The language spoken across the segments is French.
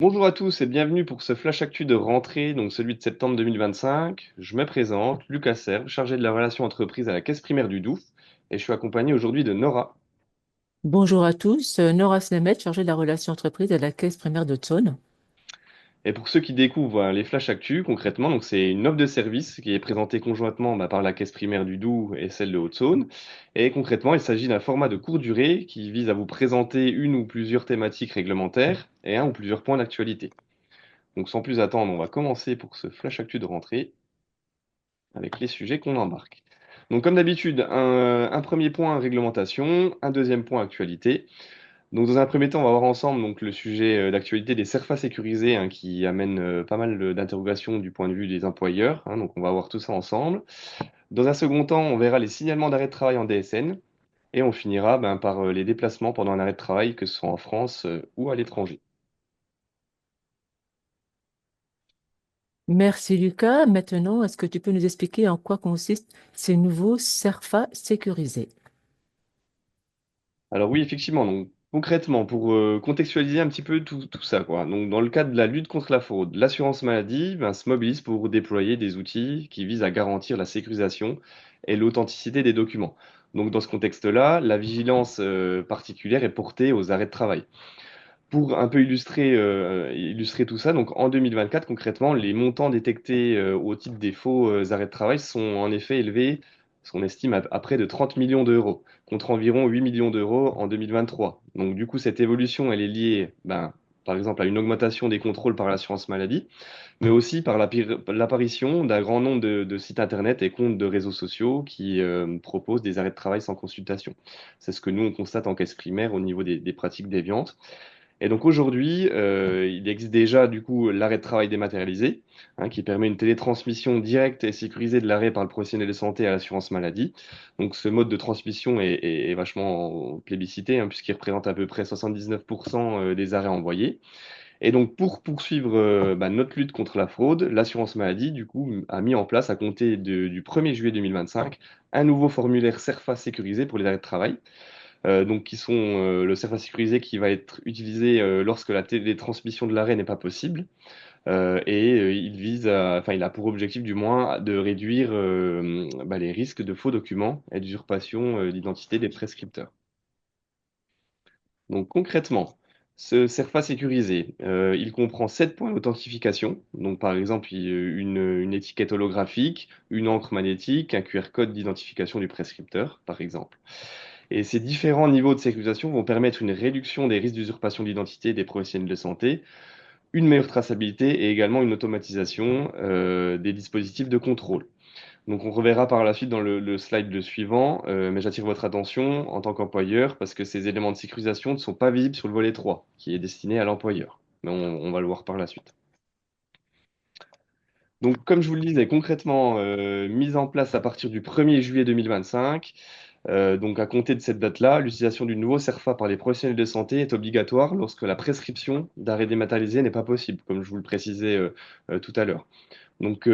Bonjour à tous et bienvenue pour ce flash actu de rentrée, donc celui de septembre 2025. Je me présente, Lucas Serve, chargé de la relation entreprise à la Caisse primaire du Doubs, et je suis accompagné aujourd'hui de Nora. Bonjour à tous, Nora Snemet, chargée de la relation entreprise à la Caisse primaire de Thônes. Et pour ceux qui découvrent les flash actu, concrètement, donc c'est une offre de service qui est présentée conjointement par la Caisse primaire du Doubs et celle de Haute-Saône. Et concrètement, il s'agit d'un format de courte durée qui vise à vous présenter une ou plusieurs thématiques réglementaires et un ou plusieurs points d'actualité. Donc sans plus attendre, on va commencer pour ce flash actu de rentrée avec les sujets qu'on embarque. Donc, comme d'habitude, un premier point réglementation, un deuxième point actualité. Donc, dans un premier temps, on va voir ensemble donc, le sujet d'actualité des CERFA sécurisés qui amène pas mal d'interrogations du point de vue des employeurs. Donc, on va voir tout ça ensemble. Dans un second temps, on verra les signalements d'arrêt de travail en DSN. Et on finira par les déplacements pendant un arrêt de travail, que ce soit en France ou à l'étranger. Merci Lucas. Maintenant, est-ce que tu peux nous expliquer en quoi consistent ces nouveaux CERFA sécurisés? Alors oui, effectivement, donc concrètement, pour contextualiser un petit peu tout ça, quoi. Donc dans le cadre de la lutte contre la fraude, l'assurance maladie se mobilise pour déployer des outils qui visent à garantir la sécurisation et l'authenticité des documents. Donc dans ce contexte-là, la vigilance particulière est portée aux arrêts de travail. Pour un peu illustrer tout ça, donc en 2024, concrètement, les montants détectés au titre des faux arrêts de travail sont en effet élevés, ce qu'on estime à près de 30 millions d'euros, contre environ 8 millions d'euros en 2023. Donc du coup, cette évolution, elle est liée, par exemple, à une augmentation des contrôles par l'assurance maladie, mais aussi par l'apparition d'un grand nombre de sites internet et comptes de réseaux sociaux qui proposent des arrêts de travail sans consultation. C'est ce que nous, on constate en caisse primaire au niveau des pratiques déviantes. Et donc aujourd'hui, il existe déjà du coup l'arrêt de travail dématérialisé, qui permet une télétransmission directe et sécurisée de l'arrêt par le professionnel de santé à l'assurance maladie. Donc ce mode de transmission est vachement plébiscité, puisqu'il représente à peu près 79% des arrêts envoyés. Et donc pour poursuivre notre lutte contre la fraude, l'assurance maladie du coup a mis en place à compter du 1er juillet 2025 un nouveau formulaire CERFA sécurisé pour les arrêts de travail donc qui sont le service sécurisé qui va être utilisé lorsque la télétransmission de l'arrêt n'est pas possible. Il vise enfin, il a pour objectif du moins de réduire les risques de faux documents et d'usurpation d'identité des prescripteurs. Donc concrètement, ce CERFA sécurisé, il comprend 7 points d'authentification. Donc par exemple, une étiquette holographique, une encre magnétique, un QR code d'identification du prescripteur, par exemple. Et ces différents niveaux de sécurisation vont permettre une réduction des risques d'usurpation d'identité des professionnels de santé, une meilleure traçabilité et également une automatisation des dispositifs de contrôle. Donc on reverra par la suite dans le slide le suivant, mais j'attire votre attention en tant qu'employeur parce que ces éléments de sécurisation ne sont pas visibles sur le volet 3, qui est destiné à l'employeur. Mais on va le voir par la suite. Donc, comme je vous le disais, concrètement, mise en place à partir du 1er juillet 2025, donc à compter de cette date-là, l'utilisation du nouveau CERFA par les professionnels de santé est obligatoire lorsque la prescription d'arrêt dématérialisé n'est pas possible, comme je vous le précisais tout à l'heure. Donc,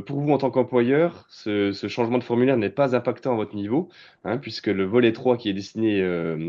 pour vous en tant qu'employeur, ce changement de formulaire n'est pas impactant à votre niveau, puisque le volet 3 qui est destiné,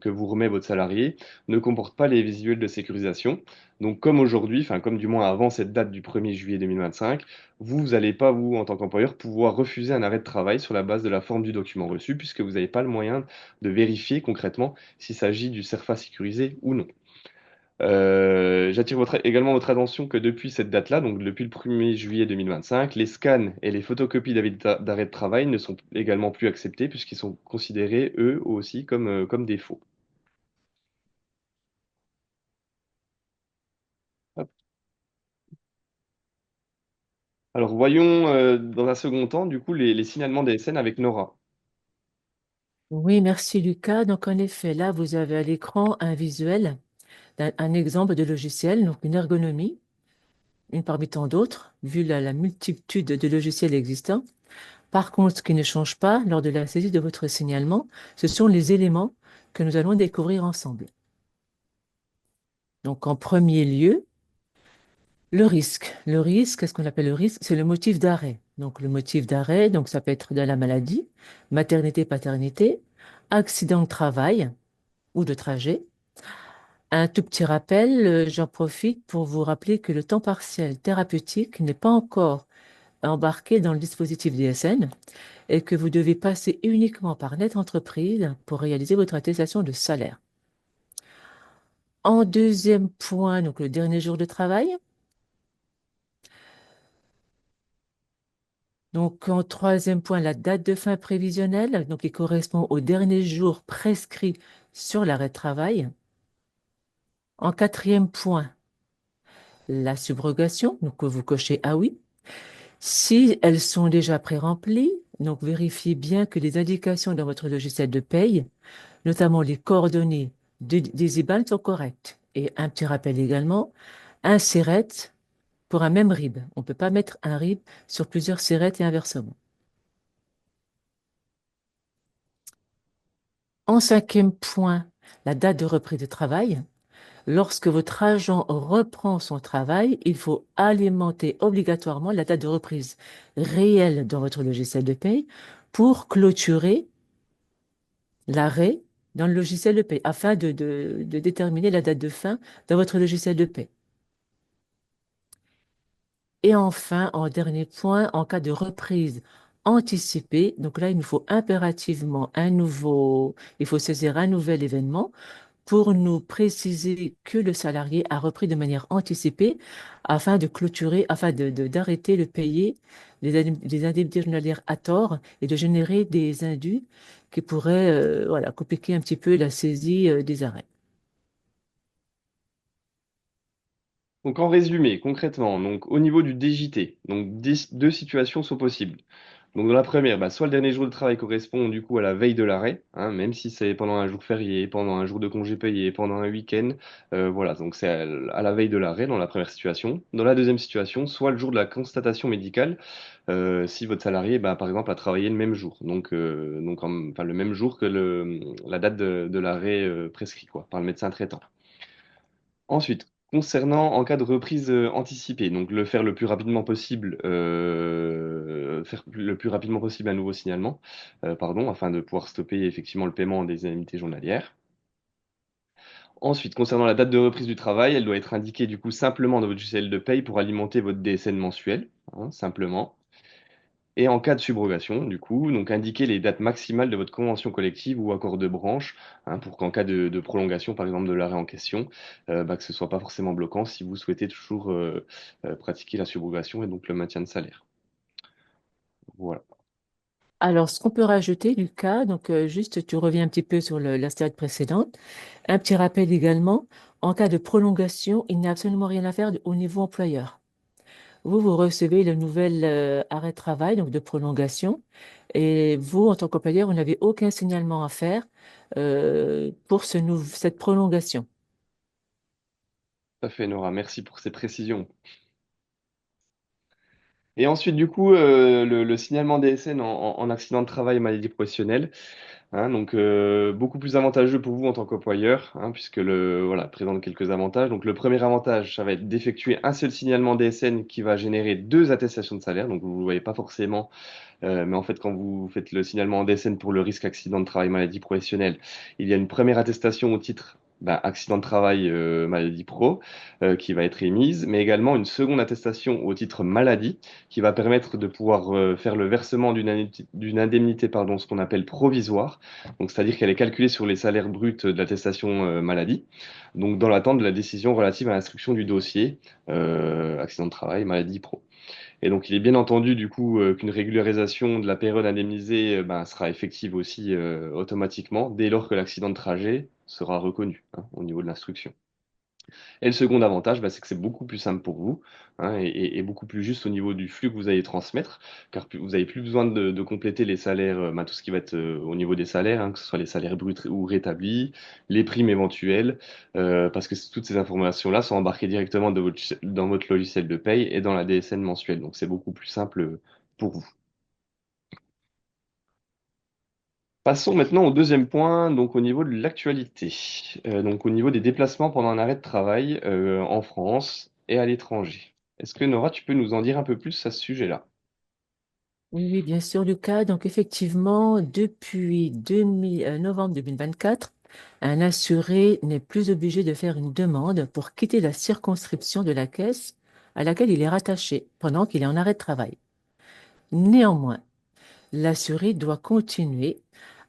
que vous remet votre salarié, ne comporte pas les visuels de sécurisation. Donc, comme aujourd'hui, enfin, comme du moins avant cette date du 1er juillet 2025, vous n'allez pas, vous, en tant qu'employeur, pouvoir refuser un arrêt de travail sur la base de la forme du document reçu, puisque vous n'avez pas le moyen de vérifier concrètement s'il s'agit du CERFA sécurisé ou non. J'attire également votre attention que depuis cette date-là, donc depuis le 1er juillet 2025, les scans et les photocopies d'arrêt de travail ne sont également plus acceptés puisqu'ils sont considérés, eux aussi, comme des faux. Hop. Alors voyons dans un second temps, du coup, les signalements DSN avec Nora. Oui, merci Lucas. Donc en effet, là, vous avez à l'écran un visuel d'un exemple de logiciel, donc une ergonomie, une parmi tant d'autres, vu la multitude de logiciels existants. Par contre, ce qui ne change pas lors de la saisie de votre signalement, ce sont les éléments que nous allons découvrir ensemble. Donc en premier lieu, le risque. Le risque, qu'est-ce qu'on appelle le risque? C'est le motif d'arrêt. Donc, le motif d'arrêt, donc ça peut être de la maladie, maternité, paternité, accident de travail ou de trajet, Un tout petit rappel, j'en profite pour vous rappeler que le temps partiel thérapeutique n'est pas encore embarqué dans le dispositif DSN et que vous devez passer uniquement par Net Entreprise pour réaliser votre attestation de salaire. En deuxième point, donc le dernier jour de travail. Donc en troisième point, la date de fin prévisionnelle, donc qui correspond au dernier jour prescrit sur l'arrêt de travail. En quatrième point, la subrogation, donc vous cochez ah oui. Si elles sont déjà pré-remplies, donc vérifiez bien que les indications dans votre logiciel de paye, notamment les coordonnées des IBAN, sont correctes. Et un petit rappel également, un SIRET pour un même RIB. On ne peut pas mettre un RIB sur plusieurs SIRET et inversement. En cinquième point, la date de reprise de travail. Lorsque votre agent reprend son travail, il faut alimenter obligatoirement la date de reprise réelle dans votre logiciel de paye pour clôturer l'arrêt dans le logiciel de paie afin de déterminer la date de fin dans votre logiciel de paie. Et enfin, en dernier point, en cas de reprise anticipée, donc là, il nous faut impérativement il faut saisir un nouvel événement pour nous préciser que le salarié a repris de manière anticipée afin de clôturer, d'arrêter de payer les indemnités journalières à tort et de générer des indus qui pourraient voilà, compliquer un petit peu la saisie des arrêts. Donc en résumé, concrètement, donc au niveau du DJT, donc deux situations sont possibles. Donc dans la première, bah, soit le dernier jour de travail correspond du coup à la veille de l'arrêt, hein, même si c'est pendant un jour férié, pendant un jour de congé payé, pendant un week-end, voilà, donc c'est à la veille de l'arrêt dans la première situation. Dans la deuxième situation, soit le jour de la constatation médicale, si votre salarié, bah, par exemple, a travaillé le même jour, enfin, le même jour que la date de l'arrêt prescrit quoi, par le médecin traitant. Ensuite, concernant en cas de reprise anticipée, donc le faire le plus rapidement possible, faire le plus rapidement possible un nouveau signalement, pardon, afin de pouvoir stopper effectivement le paiement des indemnités journalières. Ensuite, concernant la date de reprise du travail, elle doit être indiquée du coup simplement dans votre logiciel de paye pour alimenter votre DSN mensuel, hein, simplement. Et en cas de subrogation, du coup, donc indiquez les dates maximales de votre convention collective ou accord de branche, hein, pour qu'en cas de prolongation, par exemple, de l'arrêt en question, bah, que ce ne soit pas forcément bloquant si vous souhaitez toujours pratiquer la subrogation et donc le maintien de salaire. Voilà. Alors, ce qu'on peut rajouter, Lucas, donc juste tu reviens un petit peu sur la slide précédente, un petit rappel également, en cas de prolongation, il n'y a absolument rien à faire au niveau employeur. Vous recevez le nouvel arrêt de travail, donc de prolongation, et vous, en tant qu'employeur, vous n'avez aucun signalement à faire pour cette prolongation. Tout à fait, Nora. Merci pour ces précisions. Et ensuite, du coup, le signalement DSN en accident de travail et maladie professionnelle. Hein, donc beaucoup plus avantageux pour vous en tant qu'employeur, hein, puisque voilà, présente quelques avantages. Donc le premier avantage, ça va être d'effectuer un seul signalement DSN qui va générer deux attestations de salaire. Donc vous ne le voyez pas forcément, mais en fait quand vous faites le signalement en DSN pour le risque accident de travail maladie professionnelle, il y a une première attestation au titre bah, accident de travail maladie pro qui va être émise, mais également une seconde attestation au titre maladie qui va permettre de pouvoir faire le versement d'une indemnité, pardon, ce qu'on appelle provisoire. Donc, c'est-à-dire qu'elle est calculée sur les salaires bruts de l'attestation maladie. Donc, dans l'attente de la décision relative à l'instruction du dossier accident de travail, maladie pro. Et donc, il est bien entendu du coup qu'une régularisation de la période indemnisée ben, sera effective aussi automatiquement dès lors que l'accident de trajet sera reconnu hein, au niveau de l'instruction. Et le second avantage, bah, c'est que c'est beaucoup plus simple pour vous hein, et beaucoup plus juste au niveau du flux que vous allez transmettre, car vous n'avez plus besoin de compléter les salaires, bah, tout ce qui va être au niveau des salaires, hein, que ce soit les salaires bruts ou rétablis, les primes éventuelles, parce que toutes ces informations-là sont embarquées directement dans votre logiciel de paye et dans la DSN mensuelle. Donc c'est beaucoup plus simple pour vous. Passons maintenant au deuxième point, donc au niveau de l'actualité, donc au niveau des déplacements pendant un arrêt de travail en France et à l'étranger. Est-ce que Nora, tu peux nous en dire un peu plus à ce sujet-là? Oui, oui, bien sûr, Lucas. Donc, effectivement, depuis novembre 2024, Un assuré n'est plus obligé de faire une demande pour quitter la circonscription de la caisse à laquelle il est rattaché pendant qu'il est en arrêt de travail. Néanmoins, l'assuré doit continuer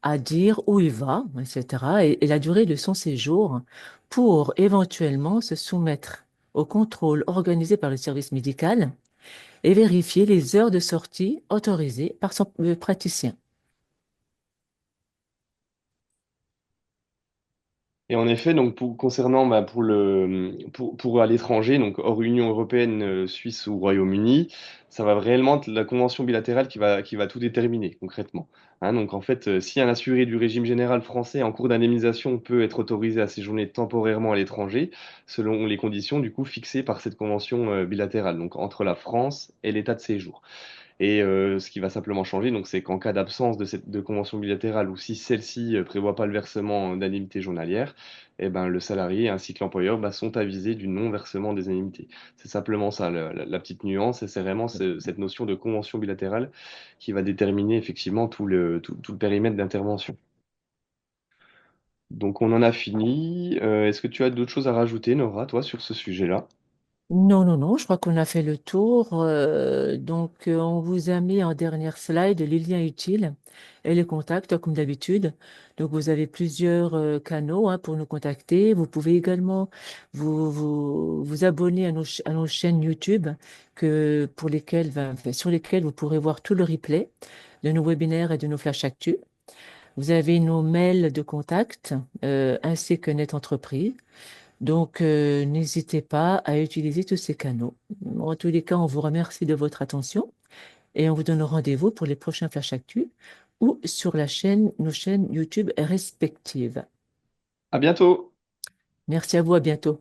à dire où il va, etc., et la durée de son séjour pour éventuellement se soumettre au contrôle organisé par le service médical et vérifier les heures de sortie autorisées par son praticien. Et en effet, donc concernant pour à l'étranger, donc hors Union européenne, Suisse ou Royaume-Uni, ça va réellement être la convention bilatérale qui va tout déterminer concrètement. Hein, donc en fait, si un assuré du régime général français en cours d'indemnisation peut être autorisé à séjourner temporairement à l'étranger, selon les conditions du coup fixées par cette convention bilatérale, donc entre la France et l'État de séjour. Et ce qui va simplement changer, donc, c'est qu'en cas d'absence de convention bilatérale ou si celle-ci ne prévoit pas le versement d'indemnités journalières, eh ben, le salarié ainsi que l'employeur bah, sont avisés du non-versement des indemnités. C'est simplement ça, la petite nuance, et c'est vraiment cette notion de convention bilatérale qui va déterminer effectivement tout le périmètre d'intervention. Donc on en a fini. Est-ce que tu as d'autres choses à rajouter, Nora, toi, sur ce sujet-là? Non, non, non, je crois qu'on a fait le tour. On vous a mis en dernière slide les liens utiles et les contacts, comme d'habitude. Donc, vous avez plusieurs canaux hein, pour nous contacter. Vous pouvez également vous abonner à nos chaînes YouTube sur lesquelles vous pourrez voir tout le replay de nos webinaires et de nos flash actu. Vous avez nos mails de contact ainsi que Net Entreprise. N'hésitez pas à utiliser tous ces canaux. En tous les cas, on vous remercie de votre attention et on vous donne rendez-vous pour les prochains Flash Actu ou sur nos chaînes YouTube respectives. À bientôt! Merci à vous, à bientôt.